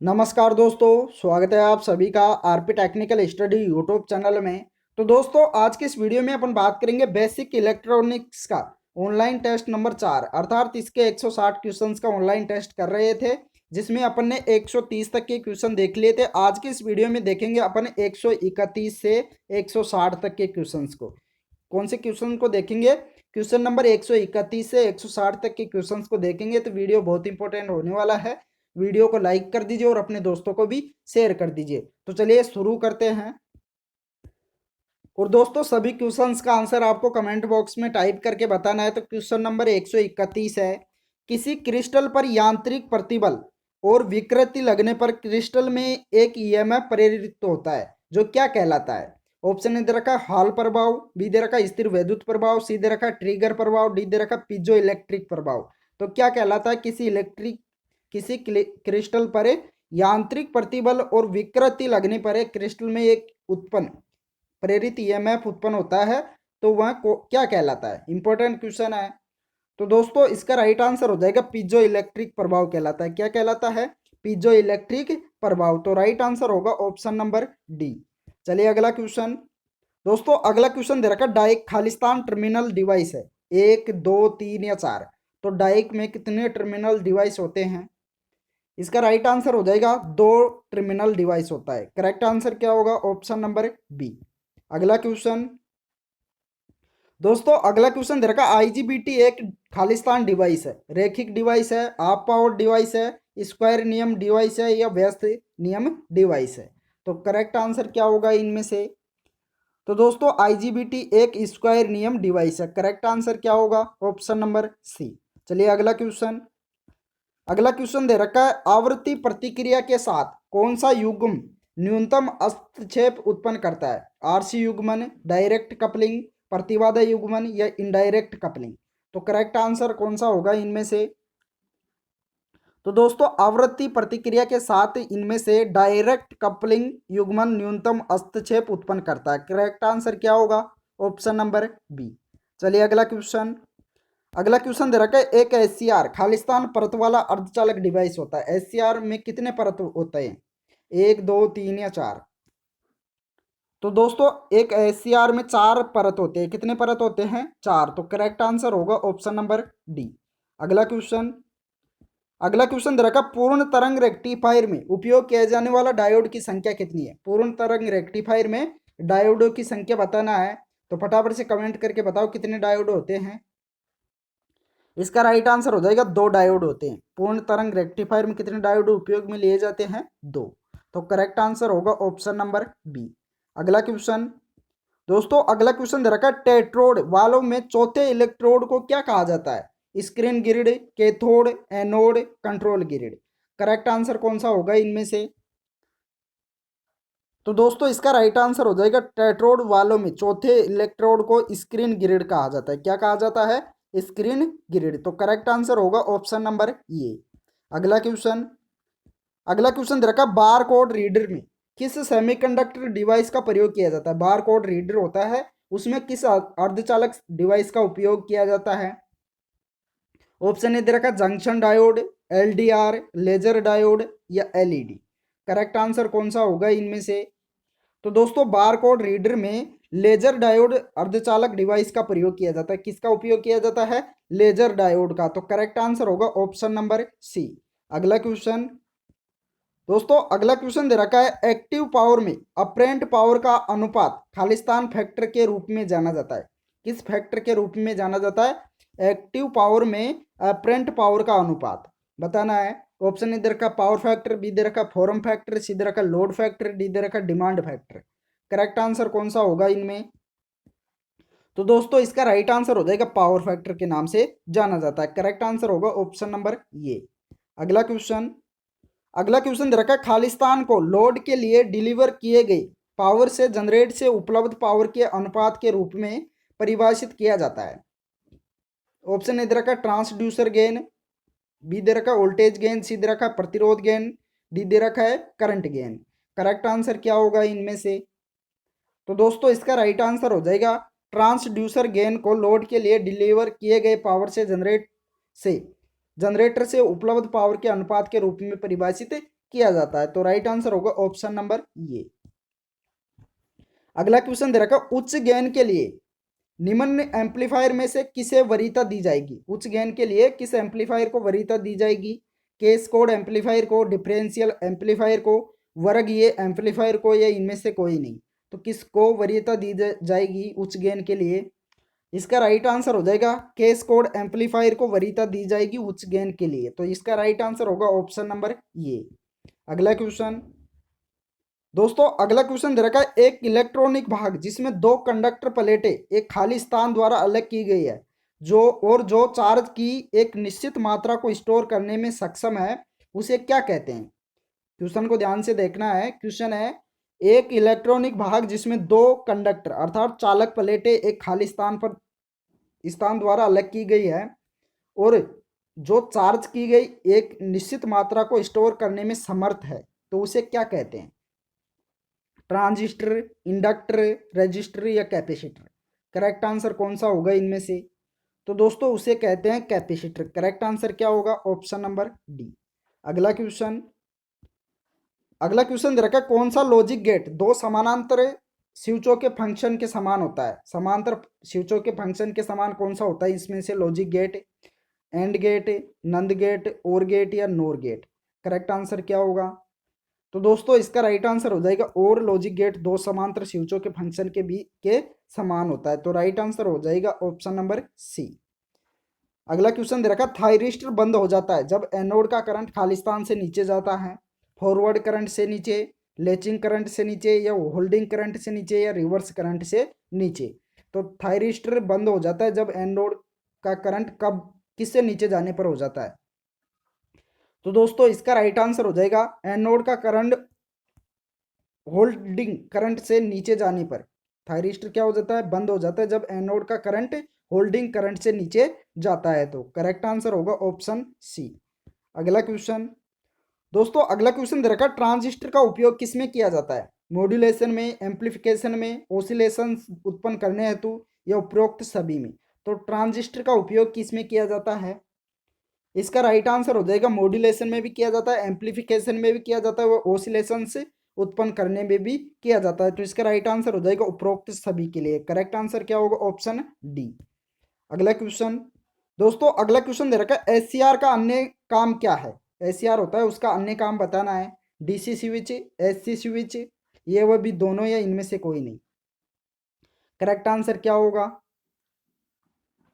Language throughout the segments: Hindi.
नमस्कार दोस्तों, स्वागत है आप सभी का RP technical study YouTube channel में। तो दोस्तों, आज के इस वीडियो में अपन बात करेंगे बेसिक इलेक्ट्रॉनिक्स का ऑनलाइन टेस्ट नंबर 4, अर्थात इसके 160 क्वेश्चंस का ऑनलाइन टेस्ट कर रहे थे, जिसमें अपन ने 130 तक के क्वेश्चन देख लिए थे। आज के इस वीडियो में देखेंगे अपन 131 से 160 तक के क्वेश्चंस को। कौन से क्वेश्चन को देखेंगे? क्वेश्चन नंबर 131 से 160 तक के क्वेश्चंस को देखेंगे। तो वीडियो बहुत इंपॉर्टेंट होने वाला है। वीडियो को लाइक कर दीजिए और अपने दोस्तों को भी शेयर कर दीजिए। तो चलिए शुरू करते हैं। और दोस्तों, सभी क्वेश्चंस का आंसर आपको कमेंट बॉक्स में टाइप करके बताना है। तो क्वेश्चन नंबर 131 है, किसी क्रिस्टल पर यांत्रिक प्रतिबल और विकृति लगने पर क्रिस्टल में एक ईएमएफ प्रेरित होता है, जो क्या कहलाता है? ऑप्शन ए दे रखा है हॉल प्रभाव, बी दे रखा है स्थिर वैद्युत प्रभाव, सी दे रखा है ट्रिगर प्रभाव, डी दे रखा है पीजो इलेक्ट्रिक प्रभाव। तो क्या कहलाता है? किसी क्रिस्टल पर यांत्रिक प्रतिबल और विकृति लगने पर क्रिस्टल में एक उत्पन्न प्रेरित ईएमएफ उत्पन्न होता है, तो वह क्या कहलाता है? इंपॉर्टेंट क्वेश्चन है। तो दोस्तों, इसका राइट आंसर हो जाएगा पीजो इलेक्ट्रिक प्रभाव कहलाता है। क्या कहलाता है? पीजो इलेक्ट्रिक प्रभाव। तो राइट आंसर होगा ऑप्शन नंबर डी। चलिए अगला क्वेश्चन। दोस्तों, अगला क्वेश्चन दे रखा डाइक खालिस्तान टर्मिनल डिवाइस है, 1 2 3 या 4। तो डाइक में कितने टर्मिनल डिवाइस होते हैं? इसका राइट आंसर हो जाएगा 2 टर्मिनल डिवाइस होता है। करेक्ट आंसर क्या होगा? Option number B. अगला क्वेश्चन। दोस्तों, अगला क्वेश्चन दे रखा आईजीबीटी एक खालिस्तान डिवाइस है, रेखिक डिवाइस है, हाफ पावर डिवाइस है, स्क्वायर नियम डिवाइस है या व्यस्त नियम डिवाइस है? तो करेक्ट आंसर क्या होगा इनमें से? तो दोस्तों, आईजीबीटी एक स्क्वायर नियम डिवाइस है। करेक्ट आंसर क्या होगा? Option number C. चलिए अगला क्वेश्चन। अगला क्वेश्चन दे रखा है आवृत्ति प्रतिक्रिया के साथ कौन सा युग्म न्यूनतम हस्तक्षेप उत्पन्न करता है? आरसी युग्मन, डायरेक्ट कपलिंग, प्रतिबाधा युग्मन या इनडायरेक्ट कपलिंग? तो करेक्ट आंसर कौन सा होगा इनमें से? तो दोस्तों, आवृत्ति प्रतिक्रिया के साथ इनमें से डायरेक्ट कपलिंग युग्मन न्यूनतम हस्तक्षेप उत्पन्न करता है। करेक्ट आंसर क्या होगा? Option number B. चलिए अगला क्वेश्चन। अगला क्वेश्चन दे रखा है एक एससीआर खालिस्तान परत वाला अर्धचालक डिवाइस होता है। एससीआर में कितने परत होते हैं? 1 2 3 या 4? तो दोस्तों, एक एससीआर में 4 परत होते हैं। कितने परत होते हैं? 4। तो करेक्ट आंसर होगा ऑप्शन नंबर डी। अगला क्वेश्चन। अगला क्वेश्चन दे रखा पूर्ण तरंग रेक्टिफायर में उपयोग किया जाने वाला डायोड की संख्या कितनी है? पूर्ण तरंग रेक्टिफायर में डायोडों की संख्या बताना है। तो फटाफट से कमेंट करके बताओ कितने डायोड होते हैं। इसका राइट आंसर हो जाएगा 2 डायोड होते हैं। पूर्ण तरंग रेक्टिफायर में कितने डायोड उपयोग में लिए जाते हैं? 2। तो करेक्ट आंसर होगा ऑप्शन नंबर बी। अगला क्वेश्चन। दोस्तों, अगला क्वेश्चन दे रखा है टेट्रोड वालों में चौथे इलेक्ट्रोड को क्या कहा जाता है? Screen grid, cathode, anode, control grid? Correct answer कौन सा होगा इनमें से? तो दोस्तों, इसका राइट आंसर हो जाएगा टेट्रोड वालों में चौथे इलेक्ट्रोड को स्क्रीन ग्रिड कहा जाता है। क्या कहा जाता है? Screen grid. तो करेक्ट आंसर होगा ऑप्शन नंबर ए। अगला क्वेश्चन। अगला क्वेश्चन दे रखा बार कोड रीडर में किस सेमीकंडक्टर डिवाइस का प्रयोग किया जाता है? बार कोड रीडर होता है, उसमें किस अर्धचालक डिवाइस का उपयोग किया जाता है? ऑप्शन ए दे रखा junction diode, LDR, laser diode या एलईडी? करेक्ट आंसर कौन सा होगा इनमें से? तो दोस्तों, बार कोड रीडर में लेजर डायोड अर्धचालक डिवाइस का प्रयोग किया जाता है। किसका उपयोग किया जाता है? लेजर डायोड का। तो करेक्ट आंसर होगा ऑप्शन नंबर सी। अगला क्वेश्चन। दोस्तों, अगला क्वेश्चन दे रखा है एक्टिव पावर में अपरेंट पावर का अनुपात खालिस्तान फैक्टर के रूप में जाना जाता है। किस फैक्टर के रूप में जाना जाता है? एक्टिव पावर में अपरेंट पावर का अनुपात बताना है। ऑप्शन ए दे रखा पावर फैक्टर, बी दे रखा फॉर्म फैक्टर, सी दे रखा लोड फैक्टर, डी दे रखा डिमांड फैक्टर? करेक्ट आंसर कौन सा होगा इनमें? तो दोस्तों, इसका राइट आंसर हो जाएगा पावर फैक्टर के नाम से जाना जाता है। करेक्ट आंसर होगा ऑप्शन नंबर ये। अगला क्वेश्चन। अगला क्वेश्चन दे रखा है खालिस्तान को लोड के लिए डिलीवर किए गए पावर से जनरेट से उपलब्ध पावर के अनुपात के रूप में परिभाषित किया जाता है। ऑप्शन ए दे रखा ट्रांसड्यूसर गेन, बी दे रखा वोल्टेज गेन, सी दे रखा प्रतिरोध गेन, डी दे रखा है करंट गेन? करेक्ट आंसर क्या होगा इनमें से? तो दोस्तों, इसका राइट आंसर हो जाएगा ट्रांसड्यूसर गेन को लोड के लिए डिलीवर किए गए पावर से जनरेटर से उपलब्ध पावर के अनुपात के रूप में परिभाषित किया जाता है? तो राइट आंसर होगा ऑप्शन नंबर ये। अगला क्वेश्चन दे रखा, उच्च गेन के लिए निम्न एम्पलीफायर में से किसे वरीयता दी जाएगी? उच्च गेन के लिए किस एम्पलीफायर को वरीयता दी जाएगी? केस्कोड एम्पलीफायर को, डिफरेंशियल एम्पलीफायर को, वर्गीय एम्पलीफायर को, या इनमें से कोई नहीं? तो किसको वरीयता दी जाएगी उच्च गेन के लिए? इसका राइट आंसर हो जाएगा केस्कोड एम्पलीफायर को वरीयता दी जाएगी उच्च गेन के लिए। तो इसका राइट आंसर होगा ऑप्शन नंबर ये। अगला क्वेश्चन दोस्तों, अगला क्वेश्चन दे रखा है, एक इलेक्ट्रॉनिक भाग जिसमें दो कंडक्टर प्लेटें एक खाली स्थान द्वारा अलग की गई है, जो चार्ज की एक निश्चित मात्रा को स्टोर करने में सक्षम है, उसे क्या कहते हैं? क्वेश्चन को ध्यान से देखना है। क्वेश्चन है, एक इलेक्ट्रॉनिक भाग जिसमें दो कंडक्टर अर्थात चालक प्लेटें एक खाली स्थान द्वारा अलग की गई है और जो चार्ज की गई एक निश्चित मात्रा को स्टोर करने में समर्थ है, तो उसे क्या कहते हैं? ट्रांजिस्टर, इंडक्टर, रजिस्टर या कैपेसिटर? करेक्ट आंसर कौन सा होगा इनमें से? तो दोस्तों उसे कहते हैं कैपेसिटर। करेक्ट आंसर क्या होगा? Option number D. अगला क्वेश्चन दे रखा है, कौन सा लॉजिक गेट दो समानांतर स्विचों के फंक्शन के समान होता है? समांतर स्विचों के फंक्शन के समान कौन सा होता है इसमें से? Logic gate, AND gate, NAND gate, OR gate या नोर गेट? करेक्ट आंसर क्या होगा? तो दोस्तों इसका राइट आंसर हो जाएगा और लॉजिक गेट दो समांतर स्विचों के फंक्शन के समान होता है। तो राइट आंसर हो जाएगा ऑप्शन नंबर सी। अगला क्वेश्चन दे रखा, थायरिस्टर बंद हो जाता है जब एनोड का करंट खालिस्तान से नीचे जाता है। फॉरवर्ड करंट से नीचे, लेचिंग करंट से नीचे, या होल्डिंग करंट से नीचे, या रिवर्स करंट से नीचे? तो थायरिस्टर बंद हो जाता है जब एनोड का करंट कब किससे नीचे जाने पर हो जाता है? तो दोस्तों इसका राइट आंसर हो जाएगा एनोड का करंट होल्डिंग करंट से नीचे जाने पर थायरिस्टर क्या हो जाता है? बंद हो जाता है जब एनोड का करंट होल्डिंग करंट से नीचे जाता है। तो करेक्ट आंसर होगा ऑप्शन सी। अगला क्वेश्चन दोस्तों, अगला क्वेश्चन दे रखा, ट्रांजिस्टर का उपयोग किसमें किया जाता है? मॉड्यूलेशन में, एम्पलीफिकेशन में, ऑसिलेशन उत्पन्न करने हेतु, या उपरोक्त सभी में? तो ट्रांजिस्टर का उपयोग किसमें किया जाता है? इसका राइट आंसर हो जाएगा मॉड्यूलेशन में भी किया जाता है, एम्पलीफिकेशन में भी किया जाता है, वो ऑसिलेशन से उत्पन्न करने में भी किया जाता है। तो इसका राइट आंसर हो जाएगा उपरोक्त सभी के लिए। करेक्ट आंसर क्या होगा? Option D. अगला क्वेश्चन दोस्तों, अगला क्वेश्चन दे रखा है, एससीआर का अन्य काम क्या है? एससीआर होता है उसका अन्य काम बताना है। डीसी स्विच, एससी स्विच, ये वह भी दोनों, या इनमें से कोई नहीं? करेक्ट आंसर क्या होगा?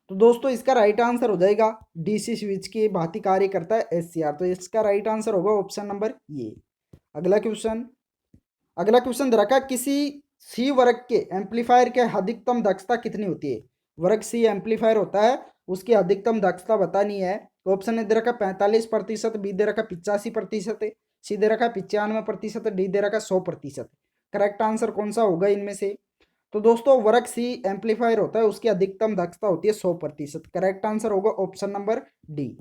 तो दोस्तों इसका राइट आंसर हो जाएगा डीसी स्विच की भांति कार्य करता है एससीआर। तो इसका राइट आंसर होगा ऑप्शन नंबर ये। अगला क्वेश्चन दे रखा है, किसी सी वर्ग के एम्पलीफायर के अधिकतम दक्षता कितनी होती है? वर्ग सी एम्पलीफायर होता है उसकी अधिकतम दक्षता बतानी है। तो ऑप्शन ए दे रखा 45%, बी दे रखा 85%, सी दे रखा 95%, डी दे रखा 100%। करेक्ट आंसर कौन सा होगा इनमें से? तो दोस्तों वर्ग सी एम्पलीफायर होता है उसकी अधिकतम दक्षता होती है 100%। करेक्ट आंसर होगा ऑप्शन नंबर डी।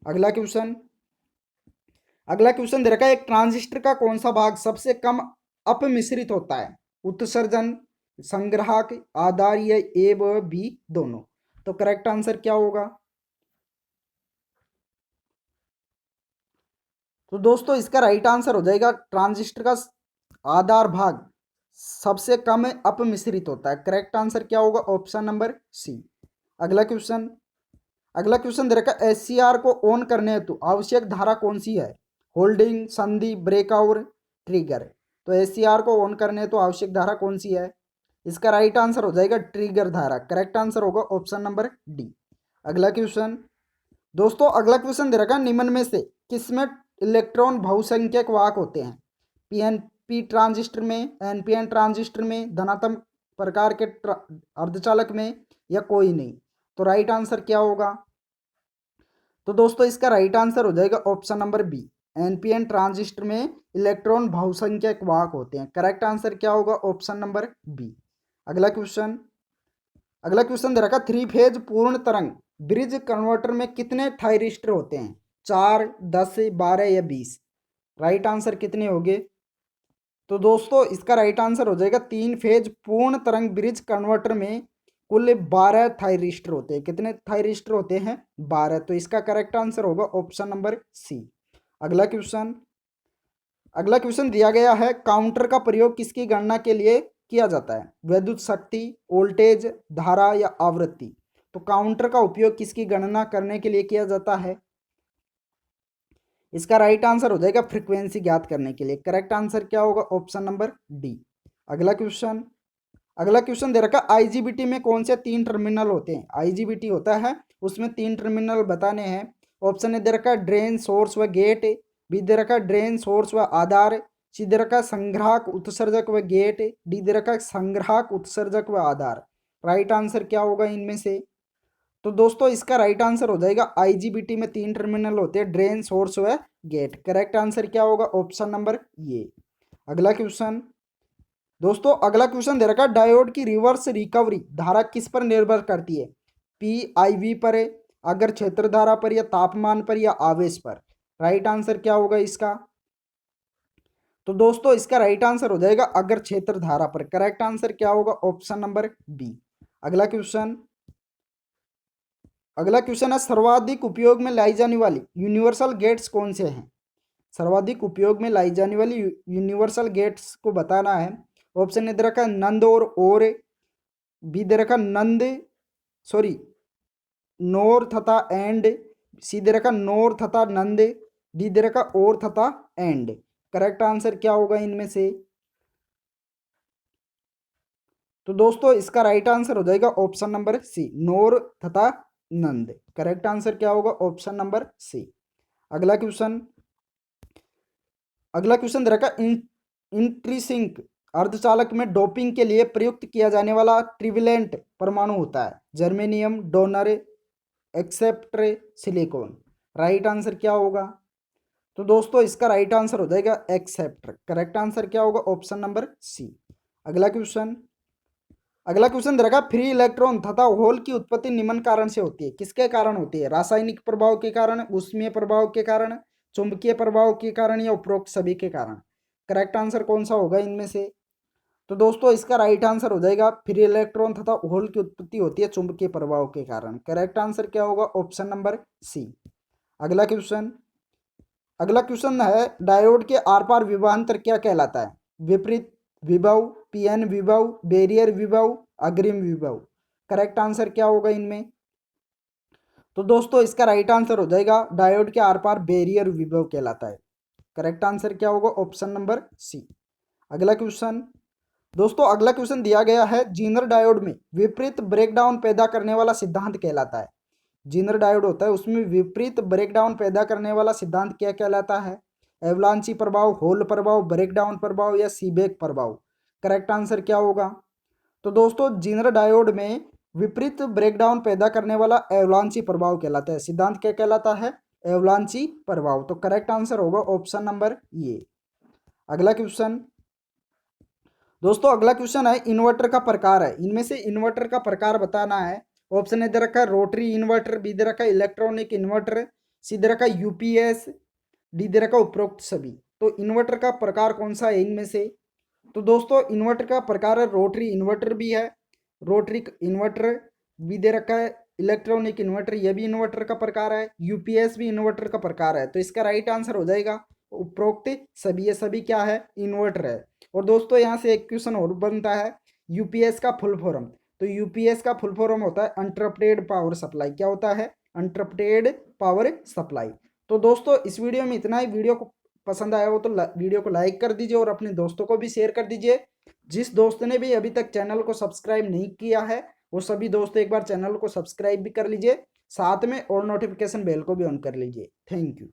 अगला क्वेश्चन दे रखा है, एक ट्रांजिस्टर का कौन सा भाग सबसे कम अपमिश्रित होता है? उत्सर्जन, संग्राहक, आधार, या ए व बी दोनों? तो करेक्ट आंसर क्या होगा? तो दोस्तों इसका राइट आंसर हो जाएगा ट्रांजिस्टर का आधार भाग सबसे कम अपमिश्रित होता है। करेक्ट आंसर क्या होगा? Option number C. अगला क्वेश्चन दे रखा है, एससीआर को ऑन करने हेतु आवश्यक धारा कौन सी है? होल्डिंग, संधि, ब्रेकआउट, ट्रिगर? तो एससीआर को ऑन करने हेतु आवश्यक धारा कौन सी है? इसका राइट आंसर हो जाएगा ट्रिगर धारा। करेक्ट आंसर होगा ऑप्शन नंबर डी। अगला क्वेश्चन दोस्तों, अगला क्वेश्चन दे रखा है, निम्न में से किसमें इलेक्ट्रॉन बहुसंख्यक वाहक होते हैं? पीएनपी ट्रांजिस्टर में, एनपीएन ट्रांजिस्टर में, धनात्मक प्रकार के अर्धचालक में, या कोई नहीं? तो राइट आंसर क्या होगा? तो दोस्तों इसका राइट आंसर हो जाएगा option number B. NPN transistor में इलेक्ट्रॉन बहुसंख्यक वाहक होते हैं। करेक्ट आंसर क्या होगा? Option number B. अगला क्वेश्चन दे रखा, थ्री फेज पूर्ण तरंग ब्रिज कन्वर्टर में कितने थायरिस्टर होते हैं? 4, 10, 12 या 20? राइट आंसर कितने होंगे? तो दोस्तों इसका राइट आंसर हो जाएगा 3 फेज पूर्ण तरंग ब्रिज कन्वर्टर में कुल 12 थायरिस्टर होते हैं। कितने थायरिस्टर होते हैं? 12। तो इसका करेक्ट आंसर होगा ऑप्शन नंबर सी। अगला क्वेश्चन अगला क्वेश्चन दिया गया है, काउंटर का प्रयोग किसकी गणना के लिए किया जाता है? विद्युत शक्ति, वोल्टेज, धारा या आवृत्ति। तो काउंटर का उपयोग किसकी गणना करने के लिए किया जाता है? इसका राइट आंसर हो जाएगा फ्रीक्वेंसी ज्ञात करने के लिए। करेक्ट आंसर क्या होगा? Option number D. अगला क्वेश्चन दे रखा, आईजीबीटी में कौन से 3 टर्मिनल होते हैं? आईजीबीटी होता है, उसमें 3 टर्मिनल बताने हैं। ऑप्शन ए दे रखा ड्रेन, सोर्स व गेट, बी दे रखा ड्रेन, सोर्स व आधार, सी दे रखा संग्राहक, उत्सर्जक व गेट, डी दे रखा संग्राहक, उत्सर्जक व आधार। राइट आंसर क्या होगा इनमें से? तो दोस्तों इसका राइट आंसर हो जाएगा आईजीबीटी में 3 टर्मिनल होते हैं, ड्रेन, सोर्स व गेट। करेक्ट आंसर क्या होगा? ऑप्शन नंबर ये। अगला क्वेश्चन दोस्तों, अगला क्वेश्चन दे रखा, डायोड की रिवर्स रिकवरी धारा किस पर निर्भर करती है? पी आई वी पर, अगर क्षेत्र धारा पर, या तापमान पर, या आवेश पर। राइट आंसर क्या होगा इसका? तो दोस्तों इसका राइट आंसर हो जाएगा अगर क्षेत्र धारा पर। करेक्ट आंसर क्या होगा? Option number B. अगला क्वेश्चन है, सर्वाधिक उपयोग में लाई जाने वाली यूनिवर्सल गेट्स कौन से हैं? सर्वाधिक उपयोग में लाई जाने वाली यूनिवर्सल गेट्स को बताना है। ऑप्शन ए दे रखा नंद और, बी दे रखा नोर तथा एंड, सी दे रखा नोर तथा नंद, डी दे रखा और तथा एंड। करेक्ट आंसर क्या होगा इनमें से? तो दोस्तों इसका राइट आंसर हो जाएगा ऑप्शन नंबर सी, नोर तथा नंद। करेक्ट आंसर क्या होगा? Option number C. अगला क्वेश्चन दे रखा, इंट्रीसिंक अर्धचालक में डोपिंग के लिए प्रयुक्त किया जाने वाला ट्रिवेलेंट परमाणु होता है? Germanium, donor, acceptor, silicon. Right answer क्या होगा? तो दोस्तों इसका राइट आंसर हो जाएगा एक्सेप्टर। करेक्ट आंसर क्या होगा? Option number C. अगला क्वेश्चन दे रखा, फ्री इलेक्ट्रॉन तथा होल की उत्पत्ति निम्न कारण से होती है। किसके कारण होती है? रासायनिक प्रभाव के कारण, ऊष्मीय प्रभाव के कारण, चुंबकीय प्रभाव के कारण, या उपरोक्त सभी के कारण। करेक्ट आंसर कौन सा होगा इनमें से? तो दोस्तों इसका राइट आंसर हो जाएगा फ्री इलेक्ट्रॉन तथा होल की उत्पत्ति होती है चुंबकीय प्रभाव के कारण। करेक्ट आंसर क्या होगा? Option number C. अगला क्वेश्चन है, डायोड के आर पार विभवांतर क्या कहलाता है? विपरीत विभव, पीएन विभव, बैरियर विभव, अग्रिम विभव। करेक्ट आंसर क्या होगा इनमें? तो दोस्तों इसका राइट आंसर हो जाएगा डायोड के आर पार बैरियर विभव कहलाता है। करेक्ट आंसर क्या होगा? Option number C. अगला क्वेश्चन दिया गया है, जीनर डायोड में विपरीत ब्रेकडाउन पैदा करने वाला सिद्धांत कहलाता है। जीनर डायोड होता है उसमें विपरीत ब्रेकडाउन पैदा करने वाला सिद्धांत क्या कहलाता है? एवलांची प्रभाव, होल प्रभाव, ब्रेकडाउन प्रभाव, या सीबेक प्रभाव। करेक्ट आंसर क्या होगा? तो दोस्तों जीनर डायोड में विपरीत ब्रेकडाउन पैदा करने वाला एवलांची प्रभाव कहलाता है। सिद्धांत क्या कहलाता है? एवलांची प्रभाव। तो करेक्ट आंसर होगा ऑप्शन नंबर ये। अगला क्वेश्चन है, इन्वर्टर का प्रकार है, इनमें से इन्वर्टर का प्रकार बताना है। ऑप्शन ए दे रखा है रोटरी इन्वर्टर, बी दे रखा है इलेक्ट्रॉनिक इन्वर्टर, सी दे रखा है यूपीएस, डी दे रखा है उपरोक्त सभी। तो इन्वर्टर का प्रकार कौन सा है इनमें से? तो दोस्तों इन्वर्टर का प्रकार है रोटरी इन्वर्टर भी है, रोटरी इन्वर्टर भी दे रखा है, इलेक्ट्रॉनिक इन्वर्टर यह भी इन्वर्टर का प्रकार है, यूपीएस भी इन्वर्टर का प्रकार है। तो इसका राइट आंसर हो जाएगा उपरोक्त सभी। ये सभी क्या है? इन्वर्टर है। और दोस्तों यहाँ से एक क्वेश्चन और बनता है, यूपीएस का फुल फॉर्म। तो यूपीएस का फुल फॉर्म होता है अनइंटरप्टेड पावर सप्लाई। क्या होता है? Uninterrupted power supply. तो दोस्तों इस वीडियो में इतना ही। वीडियो को पसंद आया हो तो वीडियो को लाइक कर दीजिए और अपने दोस्तों को भी शेयर कर दीजिए। जिस दोस्त ने भी अभी तक चैनल को सब्सक्राइब नहीं किया है वो सभी दोस्त एक बार चैनल को सब्सक्राइब भी कर लीजिए, साथ में और नोटिफिकेशन बेल को भी ऑन कर लीजिए। Thank you.